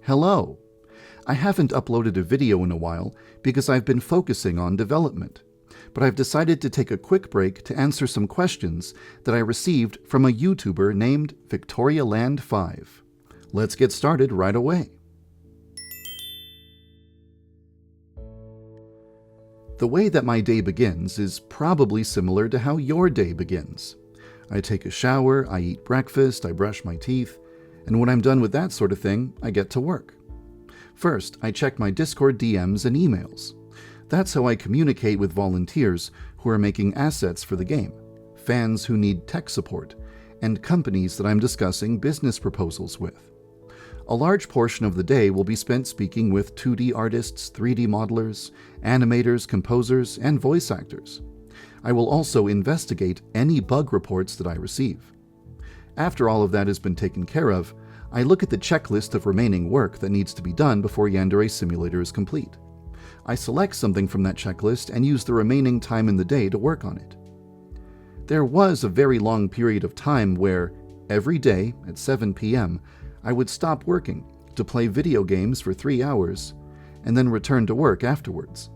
Hello! I haven't uploaded a video in a while because I've been focusing on development, but I've decided to take a quick break to answer some questions that I received from a YouTuber named Victorialand5. Let's get started right away. The way that my day begins is probably similar to how your day begins. I take a shower, I eat breakfast, I brush my teeth, and when I'm done with that sort of thing, I get to work. First, I check my Discord DMs and emails. That's how I communicate with volunteers who are making assets for the game, fans who need tech support, and companies that I'm discussing business proposals with. A large portion of the day will be spent speaking with 2D artists, 3D modelers, animators, composers, and voice actors. I will also investigate any bug reports that I receive. After all of that has been taken care of, I look at the checklist of remaining work that needs to be done before Yandere Simulator is complete. I select something from that checklist and use the remaining time in the day to work on it. There was a very long period of time where, every day at 7 p.m., I would stop working to play video games for 3 hours and then return to work afterwards.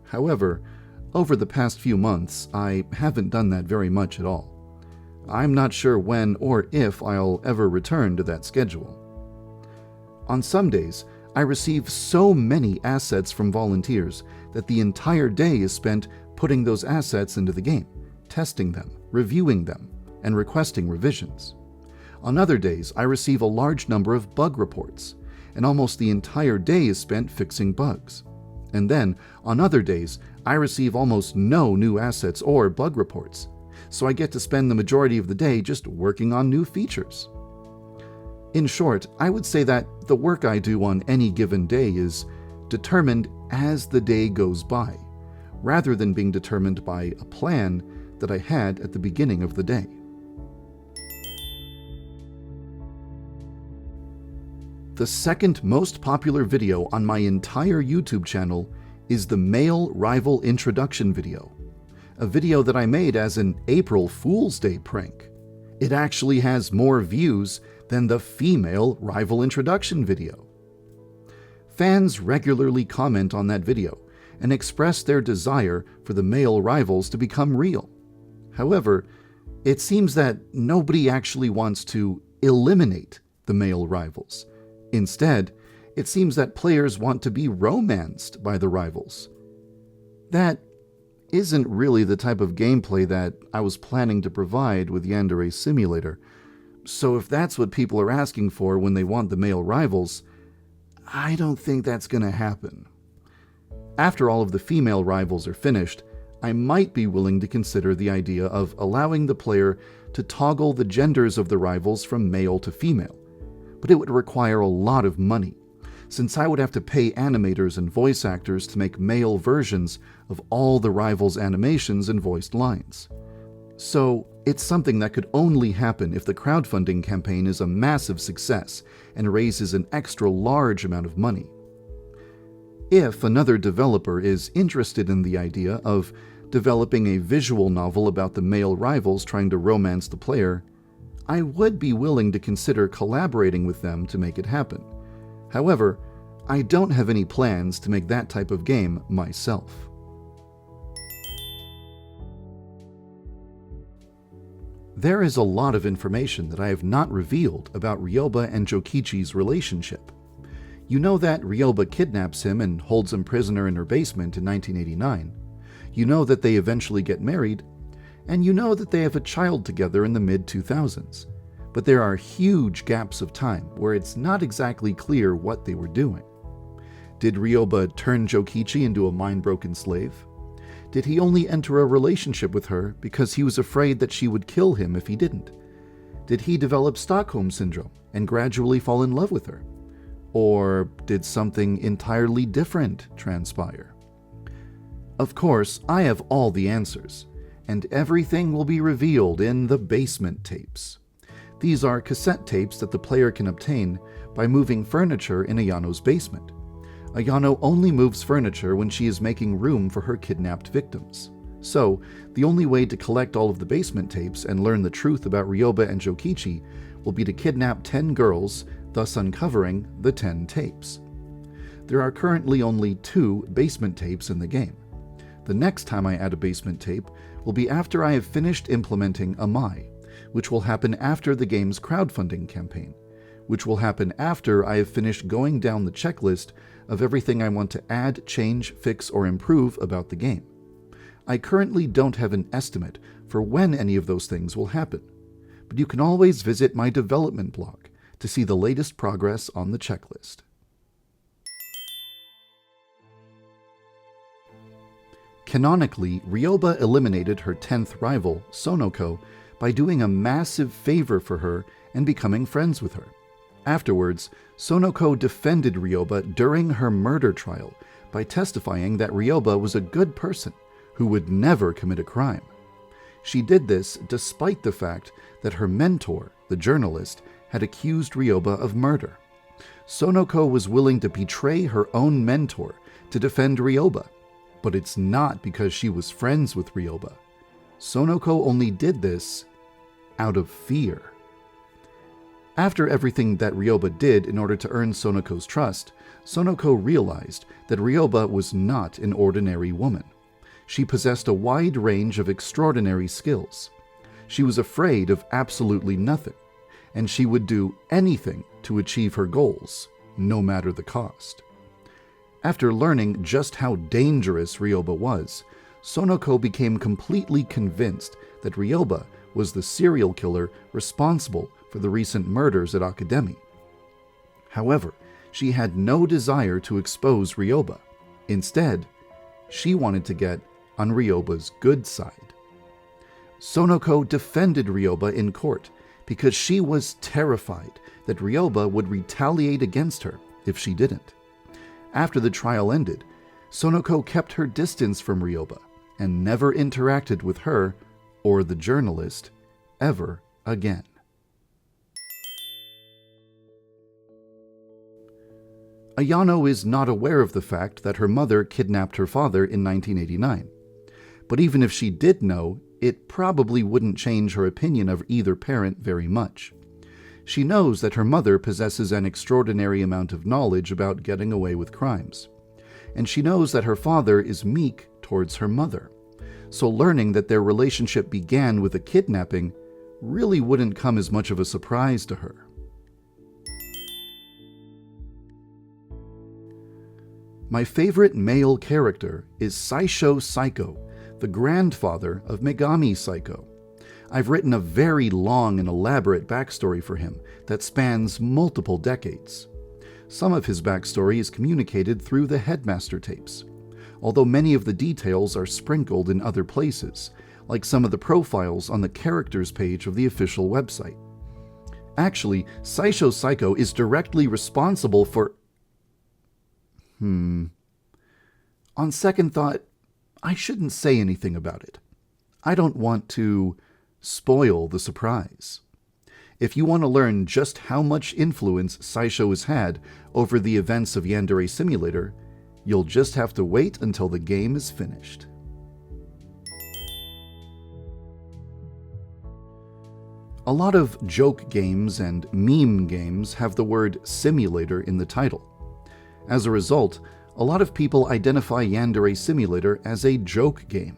However, over the past few months, I haven't done that very much at all. I'm not sure when or if I'll ever return to that schedule. On some days, I receive so many assets from volunteers that the entire day is spent putting those assets into the game, testing them, reviewing them, and requesting revisions. On other days, I receive a large number of bug reports, and almost the entire day is spent fixing bugs. And then, on other days, I receive almost no new assets or bug reports, so I get to spend the majority of the day just working on new features. In short, I would say that the work I do on any given day is determined as the day goes by, rather than being determined by a plan that I had at the beginning of the day. The second most popular video on my entire YouTube channel is the male rival introduction video, a video that I made as an April Fool's Day prank. It actually has more views than the female rival introduction video. Fans regularly comment on that video and express their desire for the male rivals to become real. However, it seems that nobody actually wants to eliminate the male rivals. Instead, it seems that players want to be romanced by the rivals. That isn't really the type of gameplay that I was planning to provide with Yandere Simulator, so if that's what people are asking for when they want the male rivals, I don't think that's gonna happen. After all of the female rivals are finished, I might be willing to consider the idea of allowing the player to toggle the genders of the rivals from male to female. But it would require a lot of money, since I would have to pay animators and voice actors to make male versions of all the rivals' animations and voiced lines. So it's something that could only happen if the crowdfunding campaign is a massive success and raises an extra large amount of money. If another developer is interested in the idea of developing a visual novel about the male rivals trying to romance the player, I would be willing to consider collaborating with them to make it happen. However, I don't have any plans to make that type of game myself. There is a lot of information that I have not revealed about Ryoba and Jokichi's relationship. You know that Ryoba kidnaps him and holds him prisoner in her basement in 1989. You know that they eventually get married, and you know that they have a child together in the mid-2000s. But there are huge gaps of time where it's not exactly clear what they were doing. Did Ryoba turn Jokichi into a mind-broken slave? Did he only enter a relationship with her because he was afraid that she would kill him if he didn't? Did he develop Stockholm Syndrome and gradually fall in love with her? Or did something entirely different transpire? Of course, I have all the answers, and everything will be revealed in the basement tapes. These are cassette tapes that the player can obtain by moving furniture in Ayano's basement. Ayano only moves furniture when she is making room for her kidnapped victims. So, the only way to collect all of the basement tapes and learn the truth about Ryoba and Jokichi will be to kidnap 10 girls, thus uncovering the 10 tapes. There are currently only 2 basement tapes in the game. The next time I add a basement tape will be after I have finished implementing Amai, which will happen after the game's crowdfunding campaign, which will happen after I have finished going down the checklist of everything I want to add, change, fix, or improve about the game. I currently don't have an estimate for when any of those things will happen, but you can always visit my development blog to see the latest progress on the checklist. Canonically, Ryoba eliminated her 10th rival, Sonoko, by doing a massive favor for her and becoming friends with her. Afterwards, Sonoko defended Ryoba during her murder trial by testifying that Ryoba was a good person who would never commit a crime. She did this despite the fact that her mentor, the journalist, had accused Ryoba of murder. Sonoko was willing to betray her own mentor to defend Ryoba, but it's not because she was friends with Ryoba. Sonoko only did this out of fear. After everything that Ryoba did in order to earn Sonoko's trust, Sonoko realized that Ryoba was not an ordinary woman. She possessed a wide range of extraordinary skills. She was afraid of absolutely nothing, and she would do anything to achieve her goals, no matter the cost. After learning just how dangerous Ryoba was, Sonoko became completely convinced that Ryoba was the serial killer responsible for the recent murders at Akademi. However, she had no desire to expose Ryoba. Instead, she wanted to get on Ryoba's good side. Sonoko defended Ryoba in court because she was terrified that Ryoba would retaliate against her if she didn't. After the trial ended, Sonoko kept her distance from Ryoba and never interacted with her or the journalist ever again. Ayano is not aware of the fact that her mother kidnapped her father in 1989. But even if she did know, it probably wouldn't change her opinion of either parent very much. She knows that her mother possesses an extraordinary amount of knowledge about getting away with crimes. And she knows that her father is meek towards her mother. So learning that their relationship began with a kidnapping really wouldn't come as much of a surprise to her. My favorite male character is Saisho Saiko, the grandfather of Megami Saiko. I've written a very long and elaborate backstory for him that spans multiple decades. Some of his backstory is communicated through the Headmaster tapes, although many of the details are sprinkled in other places, like some of the profiles on the characters page of the official website. Actually, Saisho Saiko is directly responsible for... On second thought, I shouldn't say anything about it. I don't want to spoil the surprise. If you want to learn just how much influence Saisho has had over the events of Yandere Simulator, you'll just have to wait until the game is finished. A lot of joke games and meme games have the word simulator in the title. As a result, a lot of people identify Yandere Simulator as a joke game.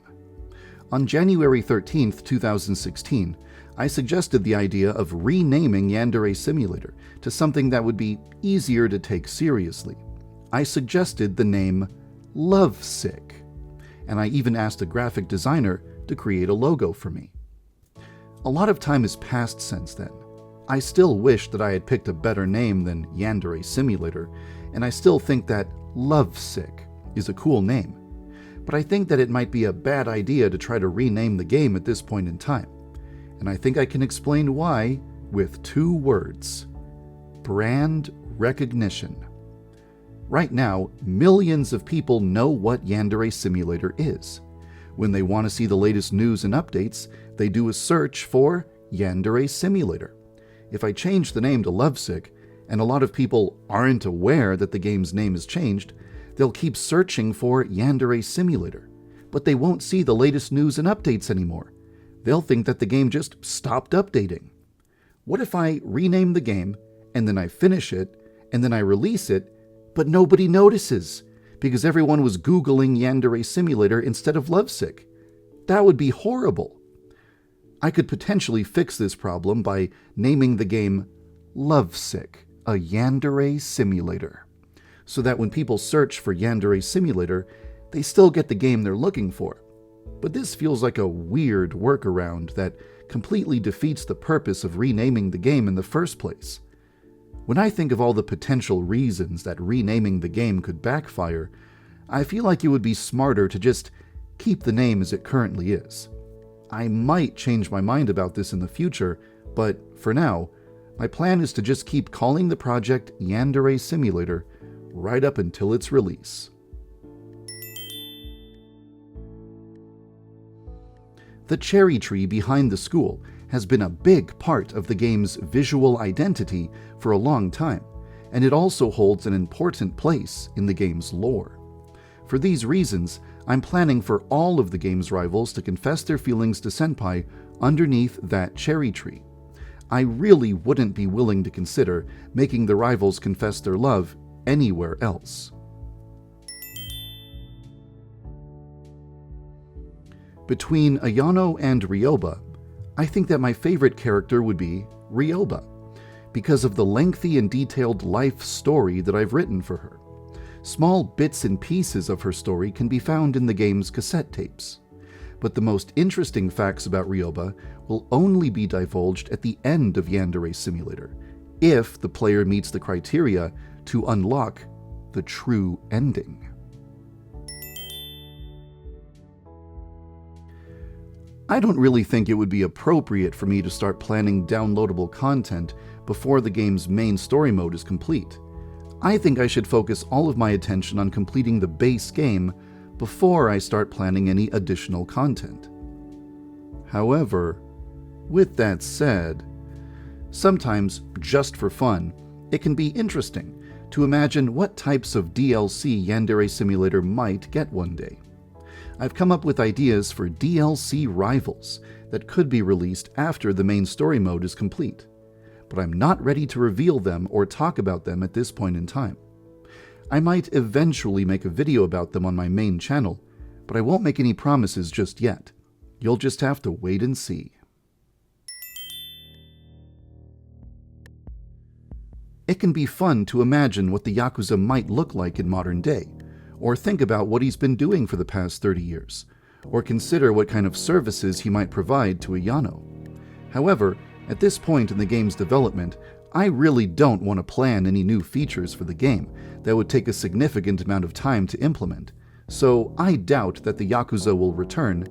On January 13th, 2016, I suggested the idea of renaming Yandere Simulator to something that would be easier to take seriously. I suggested the name Lovesick, and I even asked a graphic designer to create a logo for me. A lot of time has passed since then. I still wish that I had picked a better name than Yandere Simulator, and I still think that Lovesick is a cool name. But I think that it might be a bad idea to try to rename the game at this point in time. And I think I can explain why with 2 words: brand recognition. Right now, millions of people know what Yandere Simulator is. When they want to see the latest news and updates, they do a search for Yandere Simulator. If I change the name to Lovesick, and a lot of people aren't aware that the game's name has changed, they'll keep searching for Yandere Simulator, but they won't see the latest news and updates anymore. They'll think that the game just stopped updating. What if I rename the game and then I finish it, and then I release it, but nobody notices because everyone was Googling Yandere Simulator instead of Lovesick. That would be horrible. I could potentially fix this problem by naming the game Lovesick, a Yandere Simulator, so that when people search for Yandere Simulator, they still get the game they're looking for. But this feels like a weird workaround that completely defeats the purpose of renaming the game in the first place. When I think of all the potential reasons that renaming the game could backfire, I feel like it would be smarter to just keep the name as it currently is. I might change my mind about this in the future, but for now, my plan is to just keep calling the project Yandere Simulator right up until its release. The cherry tree behind the school has been a big part of the game's visual identity for a long time, and it also holds an important place in the game's lore. For these reasons, I'm planning for all of the game's rivals to confess their feelings to Senpai underneath that cherry tree. I really wouldn't be willing to consider making the rivals confess their love anywhere else. Between Ayano and Ryoba, I think that my favorite character would be Ryoba, because of the lengthy and detailed life story that I've written for her. Small bits and pieces of her story can be found in the game's cassette tapes, but the most interesting facts about Ryoba will only be divulged at the end of Yandere Simulator, if the player meets the criteria to unlock the true ending. I don't really think it would be appropriate for me to start planning downloadable content before the game's main story mode is complete. I think I should focus all of my attention on completing the base game before I start planning any additional content. However, with that said, sometimes, just for fun, it can be interesting to imagine what types of DLC Yandere Simulator might get one day. I've come up with ideas for DLC rivals that could be released after the main story mode is complete, but I'm not ready to reveal them or talk about them at this point in time. I might eventually make a video about them on my main channel, but I won't make any promises just yet. You'll just have to wait and see. It can be fun to imagine what the Yakuza might look like in modern day, or think about what he's been doing for the past 30 years, or consider what kind of services he might provide to Ayano. However, at this point in the game's development, I really don't want to plan any new features for the game that would take a significant amount of time to implement, so I doubt that the Yakuza will return,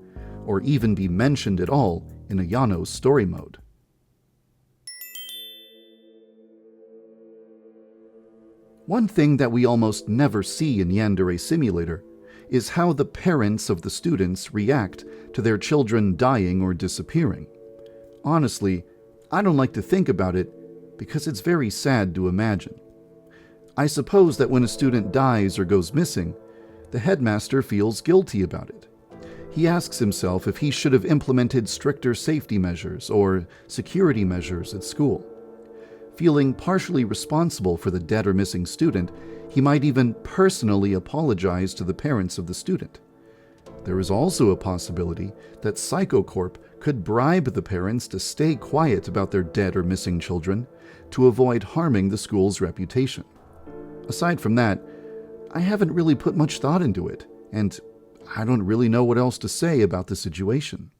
or even be mentioned at all in Ayano's story mode. One thing that we almost never see in Yandere Simulator is how the parents of the students react to their children dying or disappearing. Honestly, I don't like to think about it because it's very sad to imagine. I suppose that when a student dies or goes missing, the headmaster feels guilty about it. He asks himself if he should have implemented stricter safety measures or security measures at school. Feeling partially responsible for the dead or missing student, he might even personally apologize to the parents of the student. There is also a possibility that Psychocorp could bribe the parents to stay quiet about their dead or missing children to avoid harming the school's reputation. Aside from that, I haven't really put much thought into it, and I don't really know what else to say about the situation.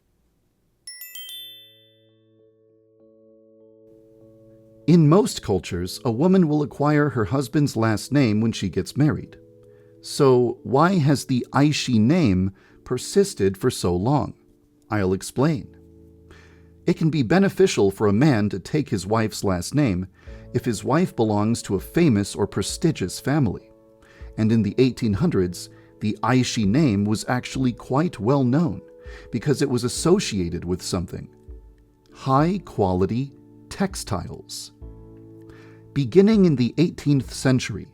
In most cultures, a woman will acquire her husband's last name when she gets married. So why has the Aishi name persisted for so long? I'll explain. It can be beneficial for a man to take his wife's last name if his wife belongs to a famous or prestigious family. And in the 1800s, the Aishi name was actually quite well known because it was associated with something: high-quality textiles. Beginning in the 18th century,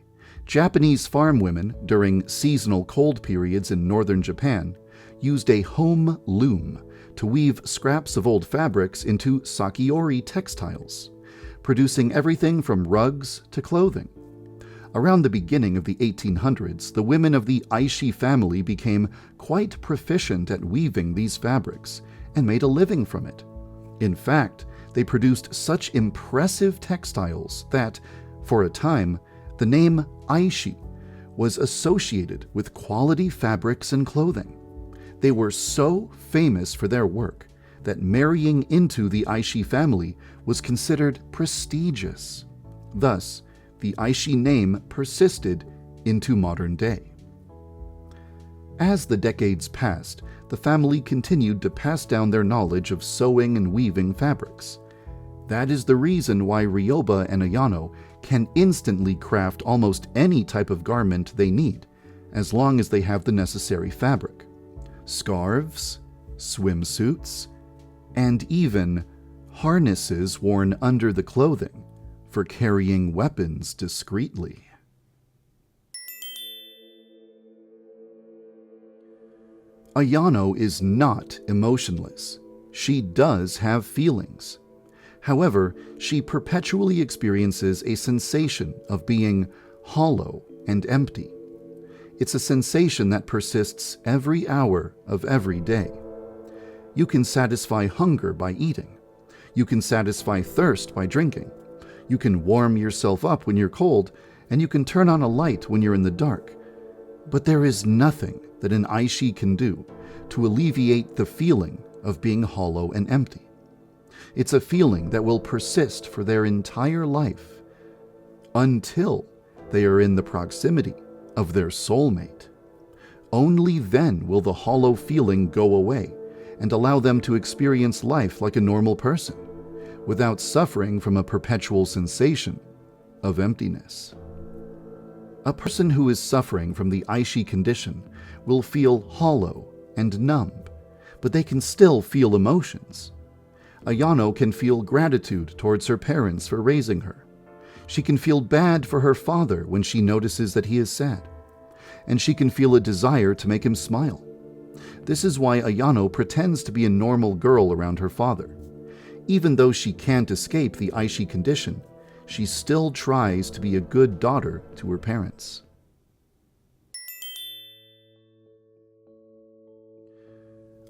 Japanese farm women during seasonal cold periods in northern Japan used a home loom to weave scraps of old fabrics into sakiori textiles. producing everything from rugs to clothing. Around the beginning of the 1800s, the women of the Aishi family became quite proficient at weaving these fabrics and made a living from it. In fact, they produced such impressive textiles that, for a time, the name Aishi was associated with quality fabrics and clothing. They were so famous for their work that marrying into the Aishi family was considered prestigious. Thus, the Aishi name persisted into modern day. As the decades passed, the family continued to pass down their knowledge of sewing and weaving fabrics. That is the reason why Ryoba and Ayano can instantly craft almost any type of garment they need, as long as they have the necessary fabric. Scarves, swimsuits, and even harnesses worn under the clothing for carrying weapons discreetly. Ayano is not emotionless. She does have feelings. However, she perpetually experiences a sensation of being hollow and empty. It's a sensation that persists every hour of every day. You can satisfy hunger by eating. You can satisfy thirst by drinking. You can warm yourself up when you're cold, and you can turn on a light when you're in the dark. But there is nothing that an Aishi can do to alleviate the feeling of being hollow and empty. It's a feeling that will persist for their entire life until they are in the proximity of their soulmate. Only then will the hollow feeling go away and allow them to experience life like a normal person, without suffering from a perpetual sensation of emptiness. A person who is suffering from the Aishi condition will feel hollow and numb, but they can still feel emotions. Ayano can feel gratitude towards her parents for raising her. She can feel bad for her father when she notices that he is sad, and she can feel a desire to make him smile. This is why Ayano pretends to be a normal girl around her father. Even though she can't escape the Aishi condition, she still tries to be a good daughter to her parents.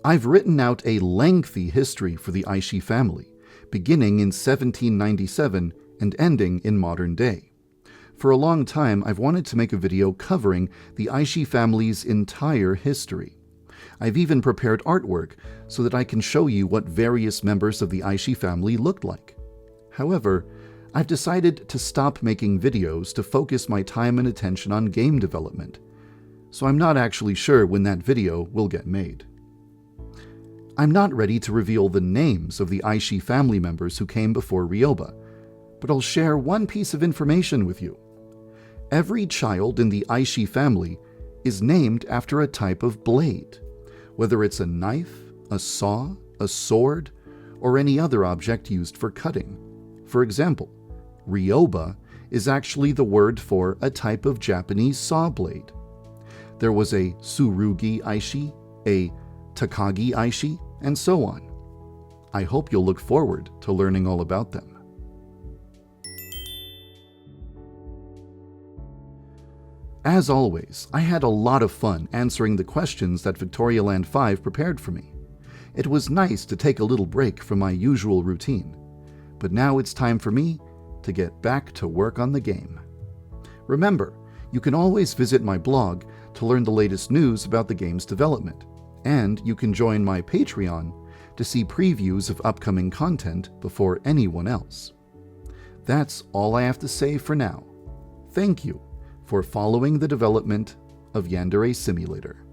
I've written out a lengthy history for the Aishi family, beginning in 1797 and ending in modern day. For a long time, I've wanted to make a video covering the Aishi family's entire history. I've even prepared artwork so that I can show you what various members of the Aishi family looked like. However, I've decided to stop making videos to focus my time and attention on game development, so I'm not actually sure when that video will get made. I'm not ready to reveal the names of the Aishi family members who came before Ryoba, but I'll share one piece of information with you. Every child in the Aishi family is named after a type of blade, whether it's a knife, a saw, a sword, or any other object used for cutting. For example, Ryoba is actually the word for a type of Japanese saw blade. There was a Tsurugi Aishi, a Takagi Aishi, and so on. I hope you'll look forward to learning all about them. As always, I had a lot of fun answering the questions that Victorialand5 prepared for me. It was nice to take a little break from my usual routine, but now it's time for me to get back to work on the game. Remember, you can always visit my blog to learn the latest news about the game's development, and you can join my Patreon to see previews of upcoming content before anyone else. That's all I have to say for now. Thank you for following the development of Yandere Simulator.